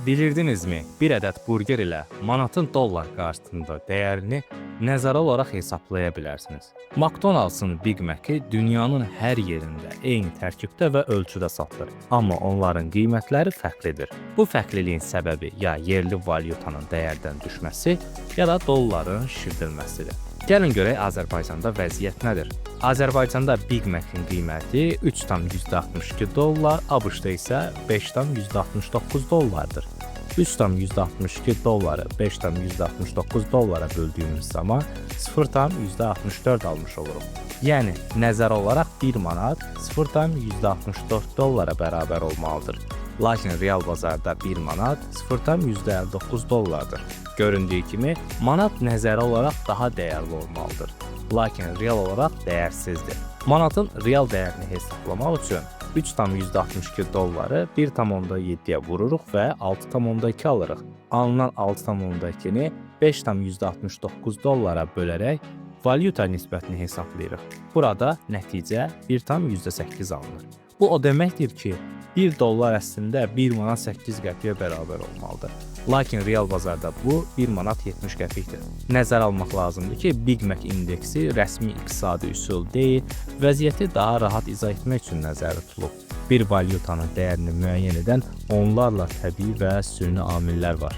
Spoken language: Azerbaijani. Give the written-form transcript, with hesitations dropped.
Bilirdinizmi, bir ədəd burger ilə manatın dollar qarşısında dəyərini nəzərə olaraq hesablaya bilərsiniz. McDonald's-ın Big Mac-i dünyanın hər yerində eyni tərkibdə və ölçüdə satılır, amma onların qiymətləri fərqlidir. Bu fərqliliyin səbəbi ya yerli valyutanın dəyərdən düşməsi, ya da dolların şişirdilməsidir. Gəlin görək Azərbaycanda vəziyyət nədir? Azərbaycanda Big Mac-in qiyməti 3,62 dollar, ABŞ-da isə 5,69 dollardır. 3,62 dolları 5,69 dollara böldüyümüz zaman 0,64 almış oluruq. Yəni, nəzər olaraq 1 manat 0,64 dollara bərabər olmalıdır. Lakin real bazarda 1 manat 0,59 dollardır. Göründüyü kimi, manat nəzəri olaraq daha dəyərli olmalıdır. Lakin real olaraq dəyərsizdir. Manatın real dəyərini hesablamaq üçün 3,62 dolları 1,7-yə vururuq və 6,2 alırıq. Alınan 6,2-ni 5,69 dollara bölərək valyuta nisbətini hesablayırıq. Burada nəticə 1,8 alınır. Bu o deməkdir ki, 1 dollar əslində 1 manat 8 qəpiyə bərabər olmalıdır. Lakin real bazarda bu 1 manat 70 qəpikdir. Nəzər almaq lazımdır ki, Big Mac indeksi rəsmi iqtisadi üsul deyil, vəziyyəti daha rahat izah etmək üçün nəzərdə tutulub. Bir valyutanın dəyərini müəyyən edən onlarla təbii və süni amillər var.